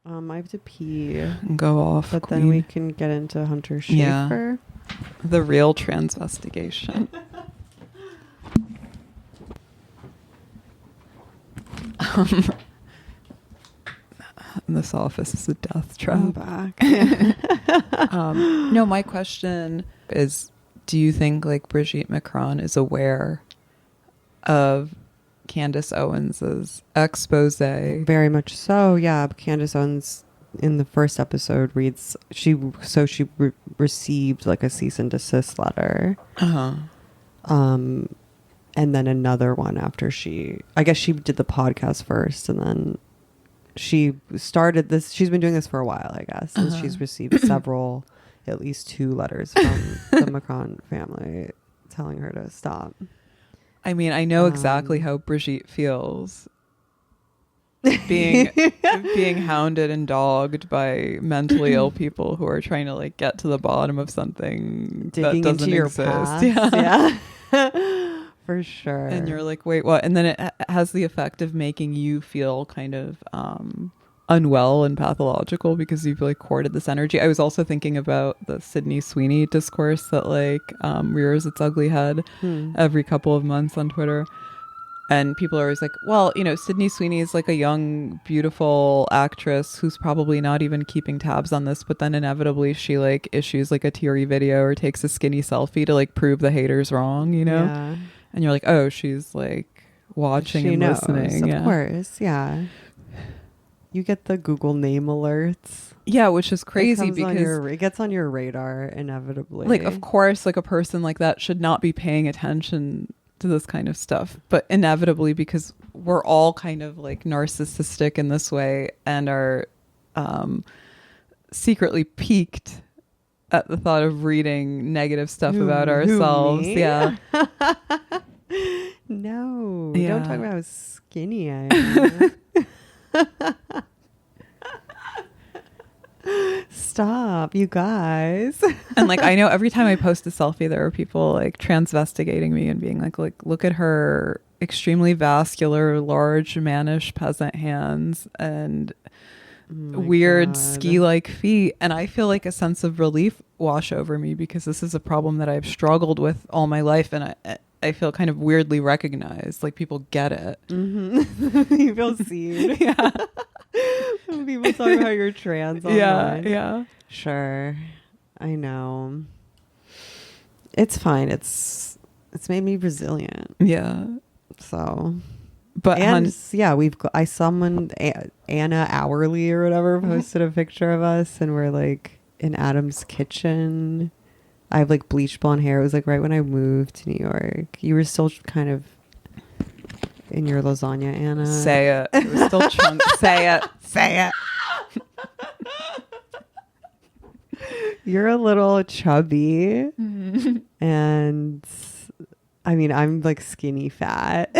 I have to pee. Go off, but queen. then we can get into Hunter Schafer. Yeah. The real transvestigation. This office is a death trap. I'm back. No, my question is, do you think like Brigitte Macron is aware of Candace Owens's expose? Very much so. Yeah, Candace Owens in the first episode reads she received like a cease and desist letter. And then another one after I guess she did the podcast first, and then she started this. She's been doing this for a while, I guess, and she's received several, at least 2 letters from the Macron family telling her to stop. I mean, I know exactly how Brigitte feels being hounded and dogged by mentally ill people who are trying to like get to the bottom of something digging that doesn't into your exist. past. Yeah. For sure. And you're like, wait, what? And then it has the effect of making you feel kind of unwell and pathological because you've like courted this energy. I was also thinking about the Sydney Sweeney discourse that like rears its ugly head every couple of months on Twitter. And people are always like, well, you know, Sydney Sweeney is like a young, beautiful actress who's probably not even keeping tabs on this. But then inevitably she like issues like a teary video or takes a skinny selfie to like prove the haters wrong, you know? Yeah. And you're like, oh, she's like watching and listening. Of course. Yeah. You get the Google name alerts. Yeah, which is crazy because it gets on your radar inevitably. Like, of course, like a person like that should not be paying attention to this kind of stuff. But inevitably, because we're all kind of like narcissistic in this way and are secretly piqued at the thought of reading negative stuff about ourselves. Me? Yeah. No. Yeah. Don't talk about how skinny I am. Stop, you guys. And like, I know every time I post a selfie, there are people like transvestigating me and being like, look at her extremely vascular, large, mannish peasant hands and weird ski-like feet. And I feel like a sense of relief wash over me because this is a problem that I've struggled with all my life. And I feel kind of weirdly recognized, like people get it. Mm-hmm. You feel seen. Yeah. When people talk about you're trans online. Yeah. Sure. I know. It's fine. It's made me resilient. Yeah. So, but I summoned Anna Hourly or whatever posted a picture of us, and we're like in Adam's kitchen. I have like bleached blonde hair. It was like right when I moved to New York. You were still kind of in your lasagna, Anna. Say it. It was still chunk. Say it. Say it. You're a little chubby. Mm-hmm. And I mean, I'm like skinny fat.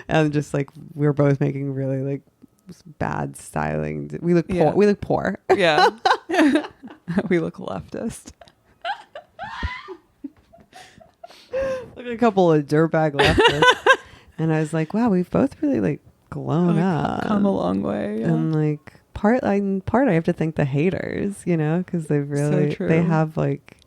And just like we're both making really like bad styling. We look poor. Yeah. We look poor. Yeah. We look leftist. Look, a couple of dirtbag leftists. And I was like, wow, we've both really like grown up. Come a long way. Yeah. And like part I have to thank the haters, you know, because they really they have like,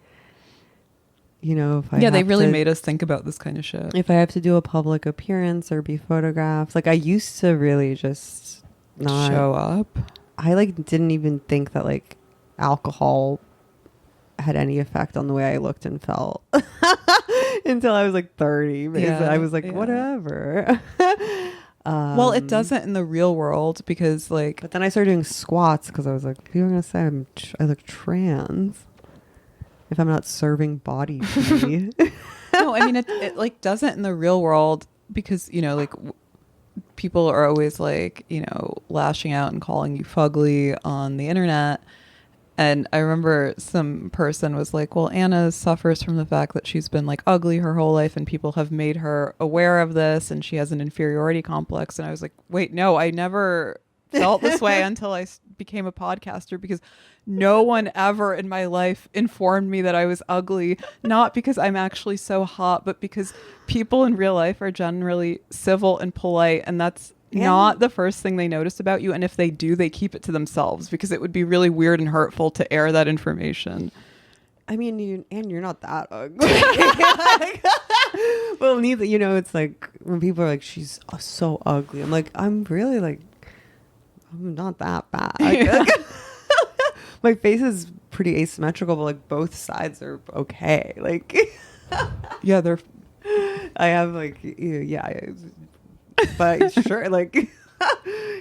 you know, if they really made us think about this kind of shit. If I have to do a public appearance or be photographed, like I used to really just not show up. I like didn't even think that like alcohol had any effect on the way I looked and felt until I was like 30. Because I was like, whatever. Well, it doesn't in the real world because like. But then I started doing squats because I was like, people are gonna say I look trans if I'm not serving body tea. No, I mean it like doesn't in the real world because you know like people are always like you know lashing out and calling you fugly on the internet. And I remember some person was like, well, Anna suffers from the fact that she's been like ugly her whole life and people have made her aware of this and she has an inferiority complex. And I was like, wait, no, I never felt this way until I became a podcaster because no one ever in my life informed me that I was ugly. Not because I'm actually so hot, but because people in real life are generally civil and polite. And that's not the first thing they notice about you. And if they do, they keep it to themselves because it would be really weird and hurtful to air that information. I mean, you're not that ugly. Well, neither, it's like when people are like, she's so ugly. I'm like, I'm really like, I'm not that bad. Yeah. My face is pretty asymmetrical, but like both sides are okay. Like, yeah, they're. I have like, yeah, but sure, like,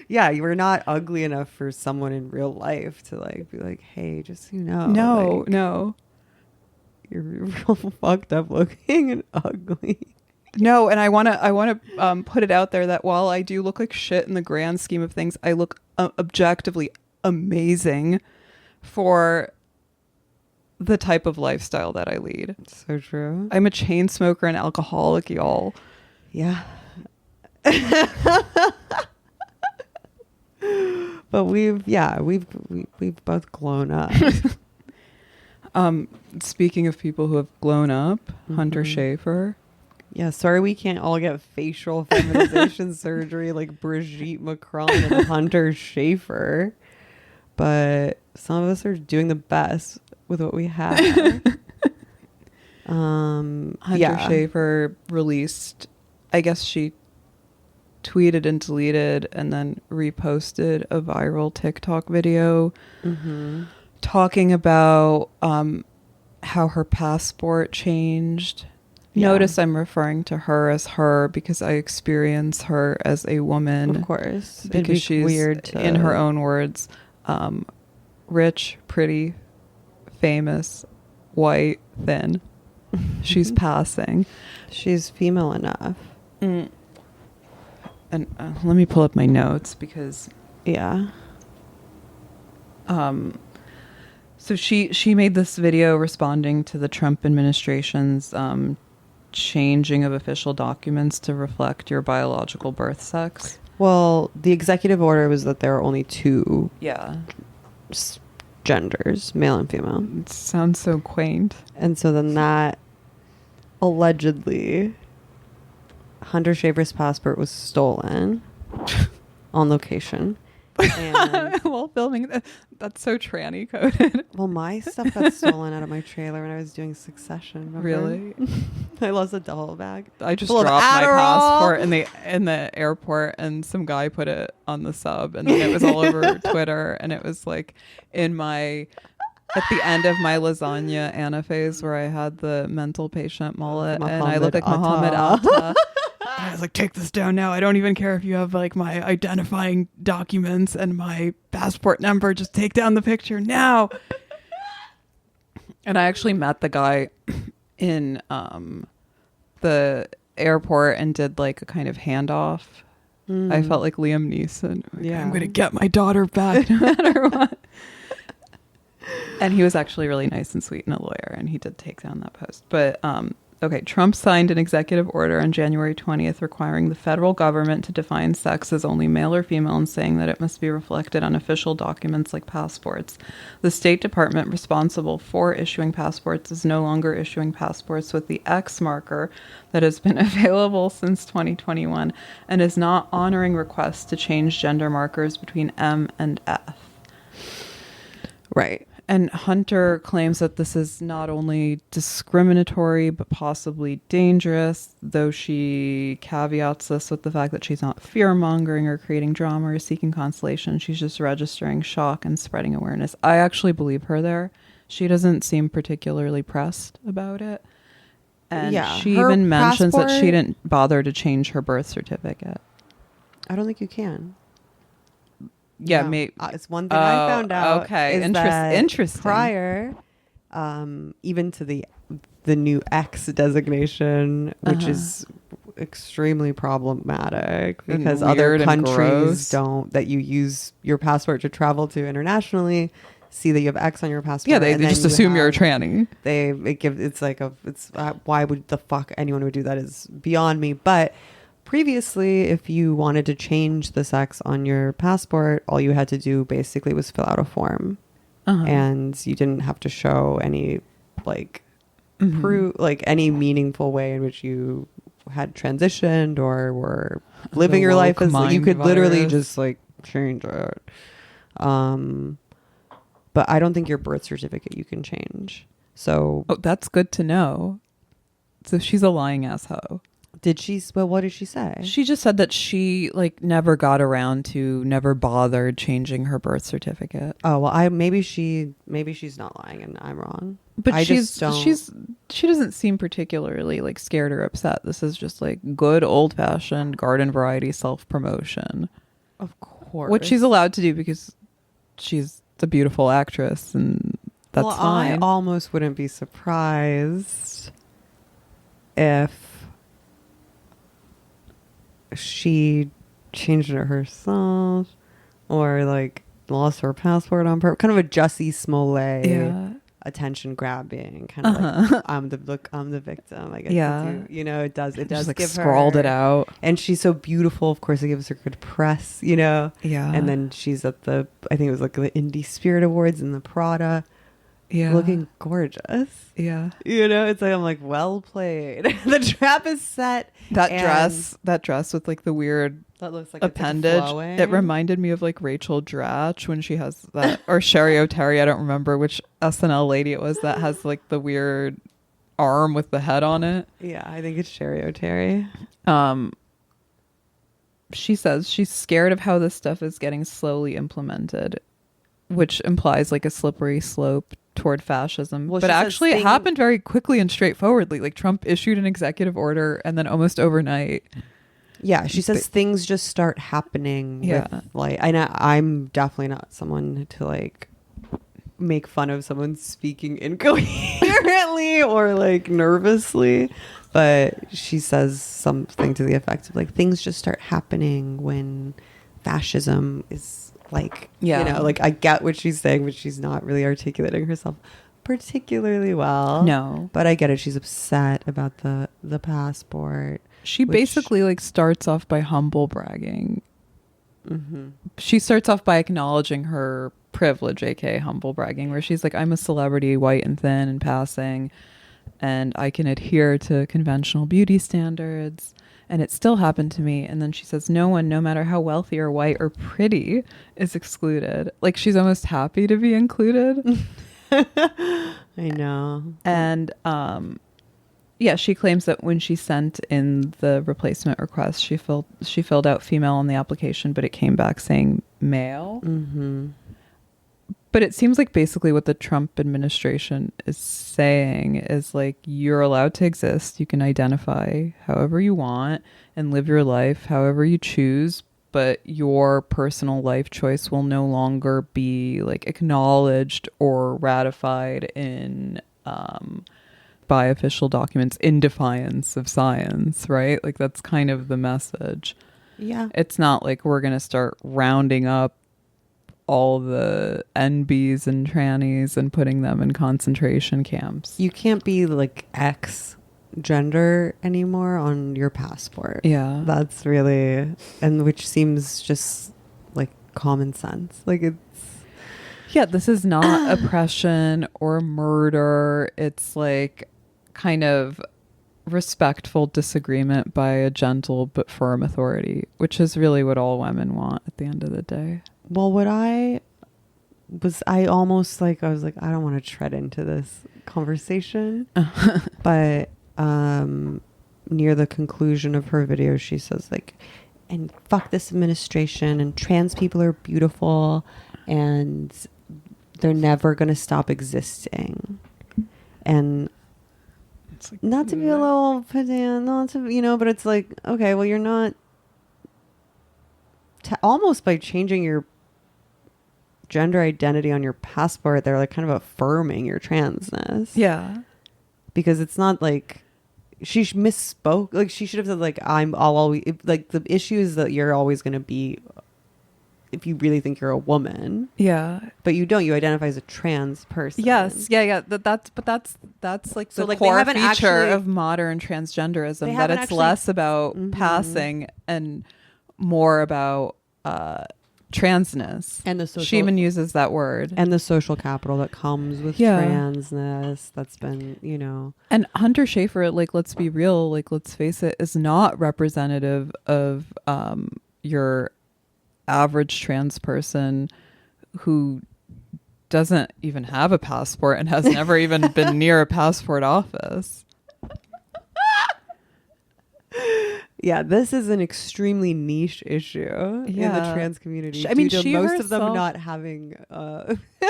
yeah, you were not ugly enough for someone in real life to like be like, hey, just No, like, no, you're real fucked up looking and ugly. No, and I want to put it out there that while I do look like shit in the grand scheme of things, I look objectively amazing for the type of lifestyle that I lead. So true. I'm a chain smoker and alcoholic, y'all. Yeah. But we've both grown up. Speaking of people who have blown up, Hunter Schafer. Yeah, sorry we can't all get facial feminization surgery like Brigitte Macron and Hunter Schafer. But some of us are doing the best with what we have. Hunter Schafer released, I guess she tweeted and deleted and then reposted a viral TikTok video talking about how her passport changed. Yeah. Notice I'm referring to her as her because I experience her as a woman. Of course. Because she's, weird in her own words, rich, pretty, famous, white, thin. She's passing. She's female enough. And let me pull up my notes because... Yeah. So she made this video responding to the Trump administration's changing of official documents to reflect your biological birth sex. Well, the executive order was that there are only two genders, male and female. It sounds so quaint. And so then that allegedly Hunter Schafer's passport was stolen on location. And while filming, that's so tranny coded. Well, my stuff got stolen out of my trailer when I was doing Succession. Remember? Really? I lost a duffel bag. I just dropped my passport in the airport, and some guy put it on the sub, and then it was all over Twitter, and it was like at the end of my lasagna Anna phase where I had the mental patient mullet, and I looked like Muhammad Atta. I was like, take this down now. I don't even care if you have like my identifying documents and my passport number. Just take down the picture now. And I actually met the guy in the airport and did like a kind of handoff. I felt like Liam Neeson. Like, I'm going to get my daughter back no matter what. And he was actually really nice and sweet and a lawyer, and he did take down that post. But okay, Trump signed an executive order on January 20th requiring the federal government to define sex as only male or female and saying that it must be reflected on official documents like passports. The State Department responsible for issuing passports is no longer issuing passports with the X marker that has been available since 2021 and is not honoring requests to change gender markers between M and F. Right. And Hunter claims that this is not only discriminatory, but possibly dangerous, though she caveats this with the fact that she's not fear-mongering or creating drama or seeking consolation. She's just registering shock and spreading awareness. I actually believe her there. She doesn't seem particularly pressed about it. And she even mentions that she didn't bother to change her birth certificate. I don't think you can. Yeah, no. maybe it's one thing I found out. Okay, is interesting. Prior, even to the new X designation, which is extremely problematic because other countries don't, that you use your passport to travel to internationally, see that you have X on your passport. Yeah, they just assume you're a tranny. Why would the fuck anyone would do that is beyond me. But previously, if you wanted to change the sex on your passport, all you had to do basically was fill out a form. And you didn't have to show any proof, like any meaningful way in which you had transitioned or were living your life as like, you could literally just like change it. But I don't think your birth certificate you can change. So that's good to know. So she's a lying asshole. Did she? Well, what did she say? She just said that she like never got around to, never bothered changing her birth certificate. Oh well, maybe she's not lying and I'm wrong. But she doesn't seem particularly like scared or upset. This is just like good old fashioned garden variety self promotion. Of course, which she's allowed to do because she's a beautiful actress, and that's fine. I almost wouldn't be surprised if she changed it herself or like lost her passport on purpose. Kind of a Jussie Smollett attention grabbing kind of like I'm the victim. I guess it does like give scrawled her, it out, and she's so beautiful. Of course, it gives her good press. And then she's at I think it was like the Indie Spirit Awards in the Prada. Looking gorgeous. It's like I'm like, well played. The trap is set. That dress with like the weird that looks like appendage. It reminded me of like Rachel Dratch when she has that, or Sherry O'Terry. I don't remember which SNL lady it was that has like the weird arm with the head on it. Yeah, I think it's Sherry O'Terry. She says she's scared of how this stuff is getting slowly implemented, which implies like a slippery slope toward fascism. Well, but actually it happened very quickly and straightforwardly. Like Trump issued an executive order and then almost overnight. Yeah, she says things just start happening. With, like, I'm definitely not someone to like make fun of someone speaking incoherently or like nervously, but she says something to the effect of like things just start happening when fascism is like, like I get what she's saying, but she's not really articulating herself particularly well. No, but I get it. She's upset about the passport. She basically like starts off by humble bragging. She starts off by acknowledging her privilege, aka humble bragging, where she's like, I'm a celebrity, white and thin and passing, and I can adhere to conventional beauty standards. And it still happened to me. And then she says, no one, no matter how wealthy or white or pretty, is excluded. Like she's almost happy to be included. I know. And she claims that when she sent in the replacement request, she filled out female on the application, but it came back saying male. But it seems like basically what the Trump administration is saying is like, you're allowed to exist. You can identify however you want and live your life however you choose, but your personal life choice will no longer be like acknowledged or ratified in by official documents in defiance of science, right? Like that's kind of the message. Yeah. It's not like we're going to start rounding up all the NBs and trannies and putting them in concentration camps. You can't be like X gender anymore on your passport. Yeah. That's really, and which seems just like common sense. Like it's. Yeah, this is not oppression or murder. It's like kind of respectful disagreement by a gentle but firm authority, which is really what all women want at the end of the day. Well, I was almost like, I was like, I don't want to tread into this conversation. But near the conclusion of her video, she says like, and fuck this administration, and trans people are beautiful and they're never going to stop existing. And it's like, not to be a little pedant, not to, but it's like, okay, well, you're not almost by changing your gender identity on your passport, they're like kind of affirming your transness. Yeah. Because it's not like she misspoke. Like she should have said like, I'll always, like the issue is that you're always going to be, if you really think you're a woman. Yeah. But you don't, you identify as a trans person. Yes. Yeah. That's like the like core feature of modern transgenderism, that it's less about passing and more about transness. And the social, she even uses that word. And the social capital that comes with transness. That's been, you know. And Hunter Schafer, like, let's be real, like, let's face it, is not representative of your average trans person who doesn't even have a passport and has never even been near a passport office. Yeah, this is an extremely niche issue in the trans community. I mean, due to most of them not having.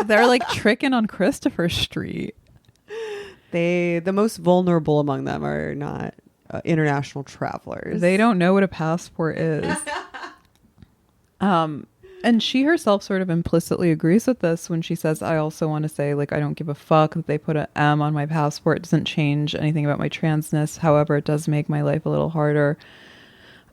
They're like tricking on Christopher Street. The most vulnerable among them are not international travelers. They don't know what a passport is. And she herself sort of implicitly agrees with this when she says, I also want to say, like, I don't give a fuck that they put an M on my passport. It doesn't change anything about my transness. However, it does make my life a little harder.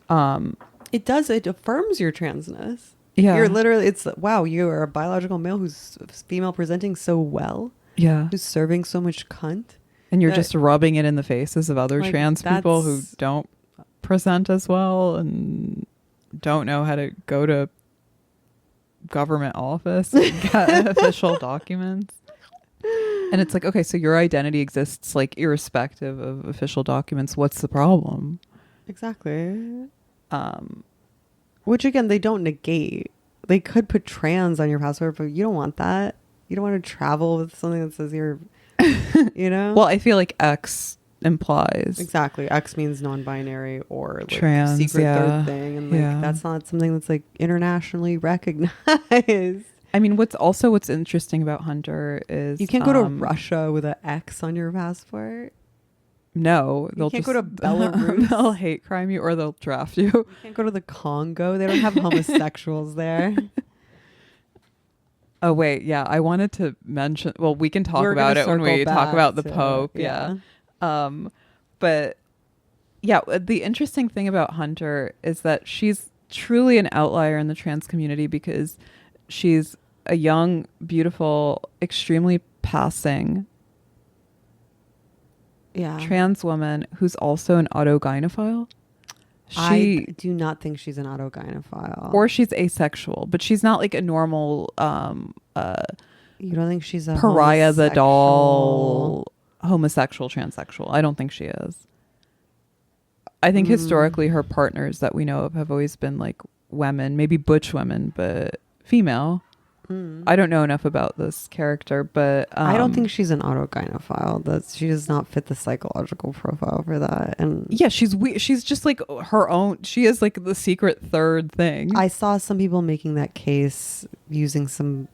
It does. It affirms your transness. Yeah. You're literally, it's, wow, you are a biological male who's female presenting so well. Yeah. Who's serving so much cunt. And you're just rubbing it in the faces of other trans people who don't present as well and don't know how to go to government office and get official documents. And it's like, okay, so your identity exists like irrespective of official documents. What's the problem? Exactly. Which again, they don't negate. They could put trans on your passport, but you don't want that. You don't want to travel with something that says you're, you know? Well, I feel like X implies. Exactly. X means non-binary or like trans, secret third thing. And like that's not something that's like internationally recognized. I mean, what's interesting about Hunter is you can't go to Russia with an X on your passport. No, you can't go to Belarus. They'll hate crime you or they'll draft you. You can't go to the Congo. They don't have homosexuals there. Oh, wait. Yeah. I wanted to mention, well, we can talk about it when we talk about the Pope. Yeah. But yeah, the interesting thing about Hunter is that she's truly an outlier in the trans community because she's a young, beautiful, extremely passing trans woman who's also an autogynephile. I do not think she's an autogynephile. Or she's asexual, but she's not like a normal you don't think she's a pariah the doll homosexual transsexual? I don't think she is. I think historically her partners that we know of have always been like women, maybe butch women, but female. I don't know enough about this character, but I don't think she's an autogynephile. She does not fit the psychological profile for that. And yeah, she's just like her own. She is like the secret third thing. I saw some people making that case using some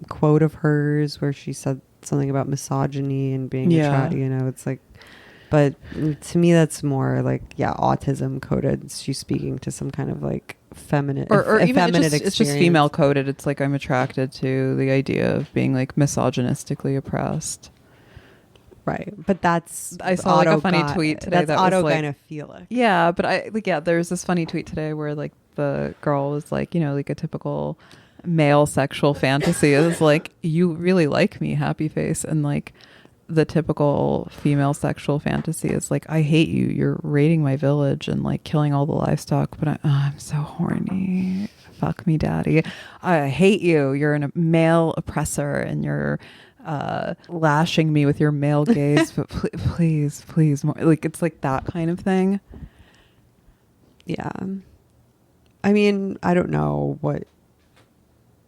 quote of hers where she said something about misogyny and being you know, it's like, but to me that's more like autism coded. She's speaking to some kind of like feminine or even effeminate it's just female coded. It's like I'm attracted to the idea of being like misogynistically oppressed, right? But that's I saw like a funny tweet today that's autogynephilic. Yeah, but there's this funny tweet today where like the girl was like, you know, like a typical male sexual fantasy is like, you really like me, happy face, and like the typical female sexual fantasy is like, I hate you, you're raiding my village and like killing all the livestock, but I'm so horny, fuck me daddy, I hate you, you're a male oppressor and you're lashing me with your male gaze, but please more. Like it's like that kind of thing. Yeah, I mean, I don't know what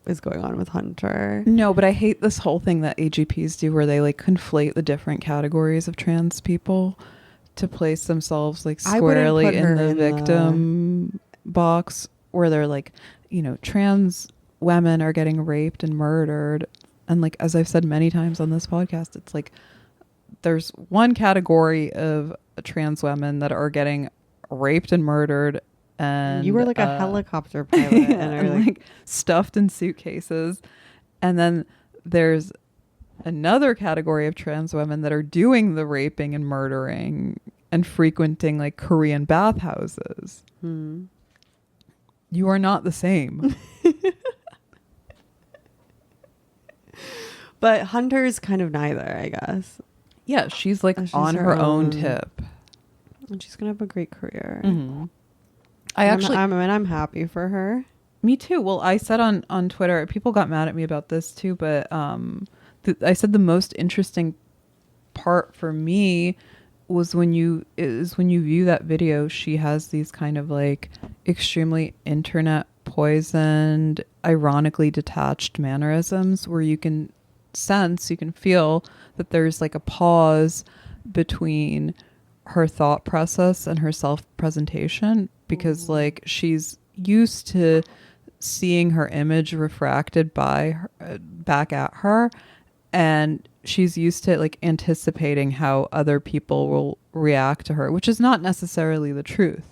is going on with Hunter. No, but I hate this whole thing that AGPs do where they like conflate the different categories of trans people to place themselves like squarely in the victim box, where they're like, you know, trans women are getting raped and murdered. And like, as I've said many times on this podcast, it's like there's one category of trans women that are getting raped and murdered, and you were like a helicopter pilot and like stuffed in suitcases. And then there's another category of trans women that are doing the raping and murdering and frequenting like Korean bathhouses. You are not the same. But Hunter's kind of neither, I guess. Yeah, she's like on her own tip. And she's going to have a great career. I'm happy for her. Me too. Well, I said on Twitter, people got mad at me about this too, but I said the most interesting part for me was when you view that video, she has these kind of like extremely internet poisoned, ironically detached mannerisms where you can feel that there's like a pause between her thought process and her self presentation, because like she's used to seeing her image refracted by her, back at her, and she's used to like anticipating how other people will react to her, which is not necessarily the truth,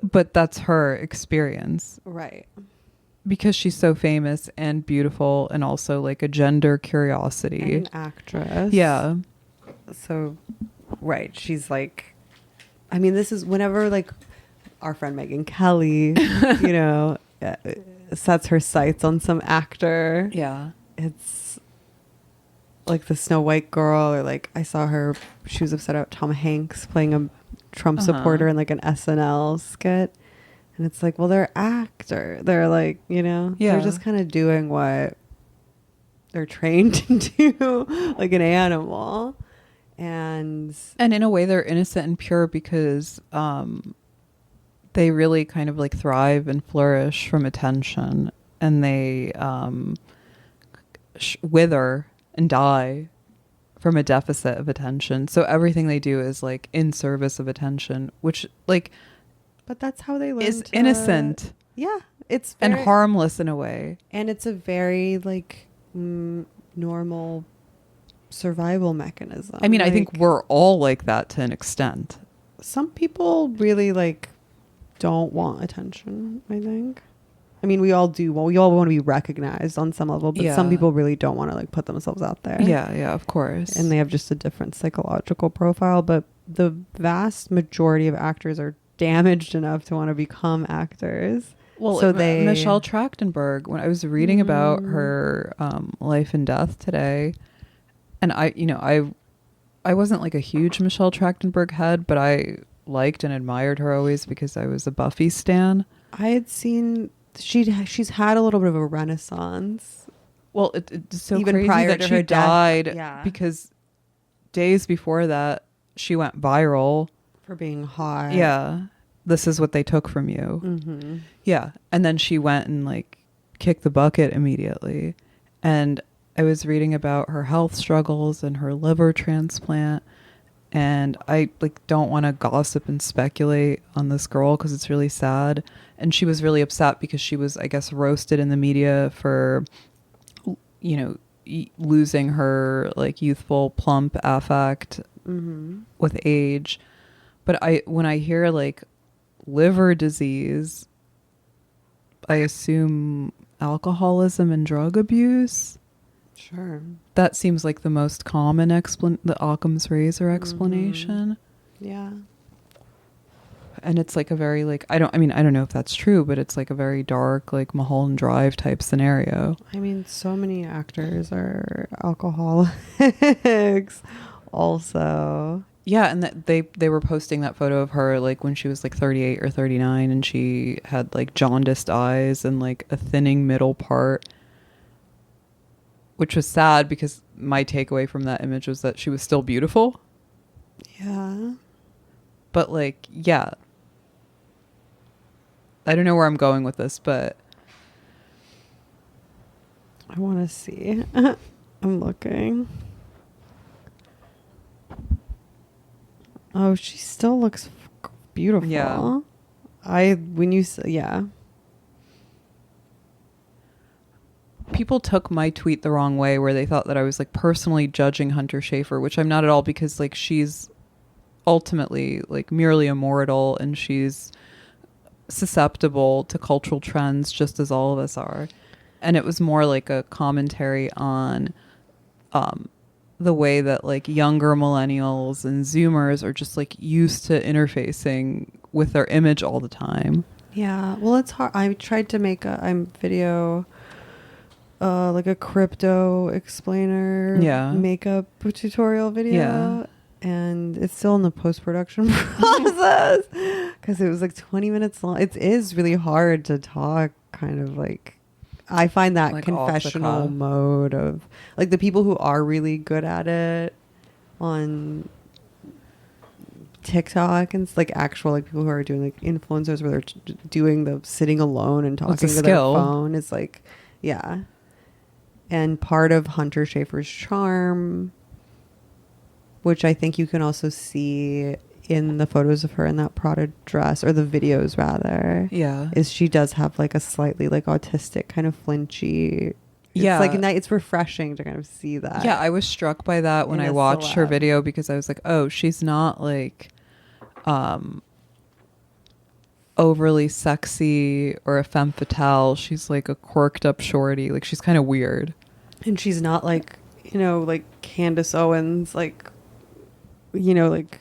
but that's her experience, Right. because she's so famous and beautiful and also like a gender curiosity And an actress. yeah. So, right. She's like, I mean, this is whenever like our friend Megyn Kelly, you know, sets her sights on some actor. Yeah. It's like the Snow White girl, or like I saw her, she was upset about Tom Hanks playing a Trump supporter in like an SNL skit. And it's like, well, they're actors. They're like, you know, Yeah. they're just kind of doing what they're trained to do, like an animal. And in a way they're innocent and pure, because they really kind of like thrive and flourish from attention, and they wither and die from a deficit of attention. So everything they do is like in service of attention, which like, but that's how they learn is to, innocent. Yeah, it's and very, harmless in a way. and it's a very like normal survival mechanism. I mean, like, I think we're all like that to an extent. some people really like don't want attention, I think. I mean, we all do. Well, we all want to be recognized on some level, but some people really don't want to like put themselves out there. Yeah, of course. And they have just a different psychological profile. But the vast majority of actors are damaged enough to want to become actors. Well, so they Michelle Trachtenberg, when I was reading about her life and death today, and I wasn't like a huge Michelle Trachtenberg head, but I liked and admired her always because I was a Buffy stan. I had seen she's had a little bit of a renaissance. Well, it's so even crazy prior that to she her died, death. because days before that she went viral For being hot. Yeah, this is what they took from you. Mm-hmm. Yeah, and then she went and like kicked the bucket immediately. And I was reading about her health struggles and her liver transplant, and I like don't want to gossip and speculate on this girl because it's really sad. And she was really upset because she was, I guess, roasted in the media for, you know, losing her like youthful plump affect with age. But when I hear like liver disease, I assume alcoholism and drug abuse. Sure. That seems like the most common the Occam's razor explanation. Yeah. And it's like a very like I don't know if that's true, but it's like a very dark like Mulholland Drive type scenario. I mean, so many actors are alcoholics also. Yeah, and that they were posting that photo of her like when she was like 38 or 39, and she had like jaundiced eyes and like a thinning middle part, which was sad because my takeaway from that image was that she was still beautiful. Yeah. But like, yeah. I don't know where I'm going with this, but I want to see. I'm looking. Oh, she still looks beautiful. Yeah. Yeah. People took my tweet the wrong way, where they thought that I was like personally judging Hunter Schafer, which I'm not at all, because like she's ultimately like merely a mortal, and she's susceptible to cultural trends just as all of us are. And it was more like a commentary on the way that like younger millennials and Zoomers are just like used to interfacing with their image all the time. Yeah. Well, it's hard. I tried to make a video, like a crypto explainer makeup tutorial video. Yeah. And it's still in the post-production process because it was like 20 minutes long. It is really hard to talk kind of like, I find that Like confessional mode of like the people who are really good at it on TikTok and like actual like people who are doing like influencers where they're doing the sitting alone and talking to their phone is like, yeah. And part of Hunter Schafer's charm, which I think you can also see in the photos of her in that Prada dress, or the videos rather, is she does have like a slightly like autistic kind of flinchy. It's like it's refreshing to kind of see that. Yeah, I was struck by that when I watched her video, because I was like, oh, she's not like overly sexy or a femme fatale. She's like a quirked up shorty. Like she's kind of weird. And she's not like, you know, like Candace Owens, like, you know, like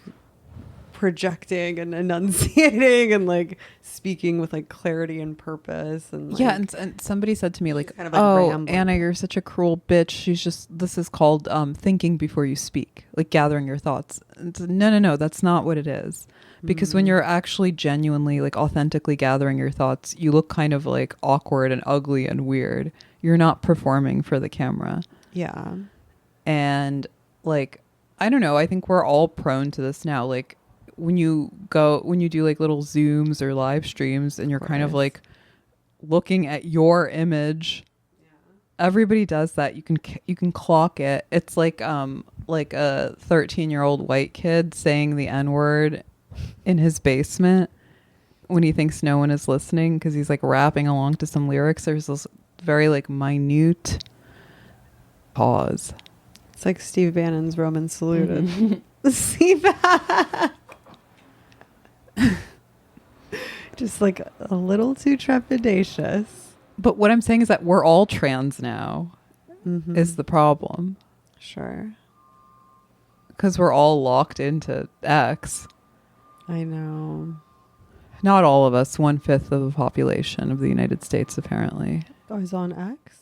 projecting and enunciating and like speaking with like clarity and purpose. And like, and somebody said to me like, kind of like oh, rambling. Anna, you're such a cruel bitch. This is called thinking before you speak, like gathering your thoughts. No, that's not what it is. Because when you're actually genuinely like authentically gathering your thoughts, you look kind of like awkward and ugly and weird. You're not performing for the camera. Yeah. And like, I don't know, I think we're all prone to this now. Like when you do like little Zooms or live streams and you're kind of like looking at your image. Yeah. Everybody does that. You can clock it. It's like a 13-year-old white kid saying the N-word in his basement when he thinks no one is listening because he's like rapping along to some lyrics. There's this very like minute pause. It's like Steve Bannon's Roman salute. See back. Just like a little too trepidatious. But what I'm saying is that we're all trans now is the problem. Sure. Because we're all locked into X. I know. Not all of us, 1/5 of the population of the United States, apparently. I was on X?